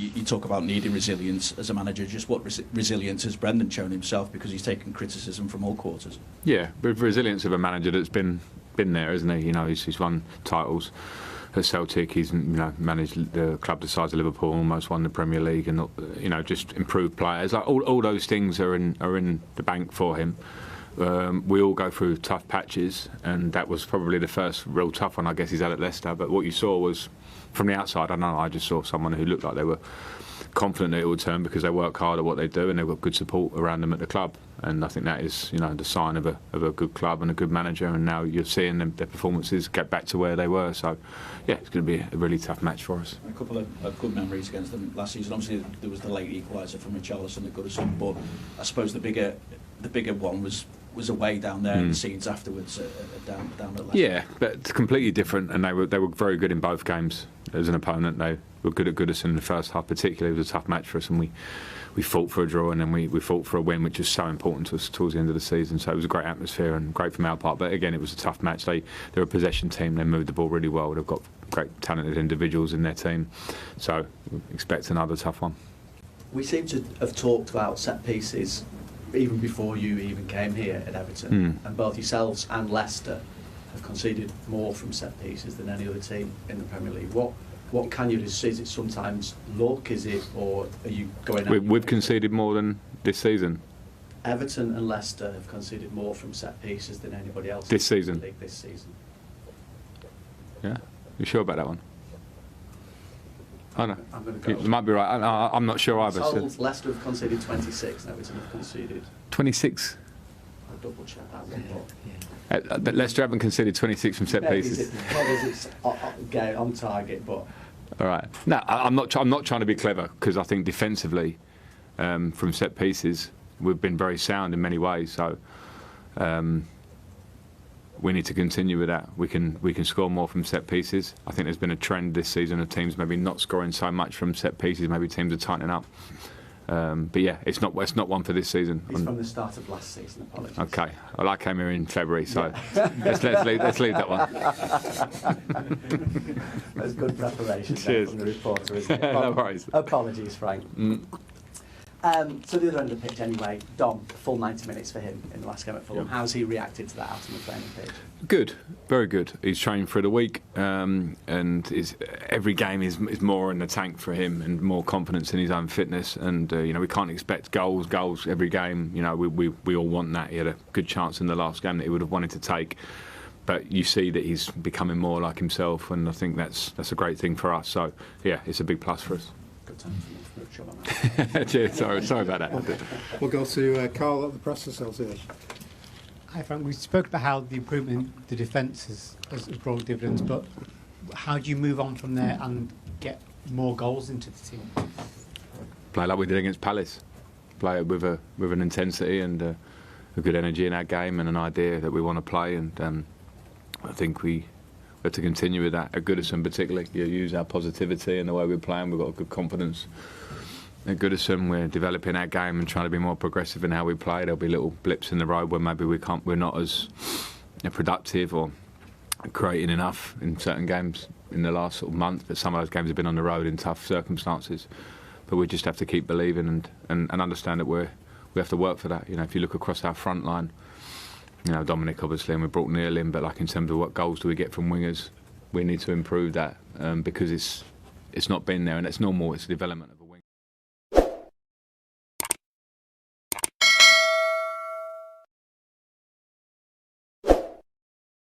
you talk about needing resilience as a manager. Just what resilience has Brendan shown himself, because he's taken criticism from all quarters? Yeah, with resilience of a manager that's been there, isn't he? You know, he's won titles at Celtic. He's managed the club the size of Liverpool, almost won the Premier League, and just improved players. Like all those things are in the bank for him. We all go through tough patches, and that was probably the first real tough one I guess he's had at Leicester. But what you saw was, from the outside, I just saw someone who looked like they were confident that it would turn, because they work hard at what they do and they've got good support around them at the club. And I think that is, the sign of a good club and a good manager. And now you're seeing their performances get back to where they were. So, yeah, it's going to be a really tough match for us. A couple of good memories against them last season. Obviously, there was the late equaliser from Richarlison at Goodison, but I suppose the bigger one was away down there, and the scenes afterwards down at Leicester. Yeah, but it's completely different, and they were very good in both games as an opponent. They were good at Goodison in the first half, particularly. It was a tough match for us, and we fought for a draw, and then we fought for a win, which was so important to us towards the end of the season. So it was a great atmosphere and great from our part. But again, it was a tough match. They're a possession team. They moved the ball really well. They've got great talented individuals in their team. So expect another tough one. We seem to have talked about set pieces even before you even came here at Everton, and both yourselves and Leicester have conceded more from set pieces than any other team in the Premier League. What can you do? Is it sometimes luck? Is it, or are you going out? We've conceded more than this season. Everton and Leicester have conceded more from set pieces than anybody else this season. In the league this season. Yeah, you sure about that one? I know. I'm going to go. You might be right. I'm not sure either. Leicester have conceded 26, and Everton have conceded 26. I'll double check that one. But Leicester haven't conceded 26 from set pieces. It's on target, but. All right. No, I'm not trying to be clever, because I think defensively, from set pieces, we've been very sound in many ways. So. We need to continue with that. We can score more from set pieces. I think there's been a trend this season of teams maybe not scoring so much from set pieces. Maybe teams are tightening up. But yeah, it's not one for this season. It's from the start of last season. Apologies. Okay. Well, I came here in February, so let's leave that one. That's good preparation. Cheers. From the reporter, isn't it? No worries. Apologies, Frank. So the other end of the pitch anyway, Dom, full 90 minutes for him in the last game at Fulham. Yeah. How's he reacted to that out on the training pitch? Good, very good. He's trained for the week, and every game is more in the tank for him, and more confidence in his own fitness. And we can't expect goals every game. We all want that. He had a good chance in the last game that he would have wanted to take. But you see that he's becoming more like himself, and I think that's a great thing for us. So yeah, it's a big plus for us. Good time for Cheers, sorry about that. We'll go to Carl at the Press Association. Hi Frank, we spoke about how the improvement, the defence has brought dividends, but how do you move on from there and get more goals into the team? Play like we did against Palace. Play it with an intensity and a good energy in our game, and an idea that we want to play. And I think we have to continue with that at Goodison, particularly. Use our positivity and the way we're playing. We've got good confidence at Goodison. We're developing our game and trying to be more progressive in how we play. There'll be little blips in the road where maybe we're not as productive or creating enough in certain games in the last sort of month. But some of those games have been on the road in tough circumstances. But we just have to keep believing and understand that we have to work for that. If you look across our front line, Dominic obviously, and we brought Neil in, but in terms of what goals do we get from wingers, we need to improve that, because it's not been there, and it's normal. It's development.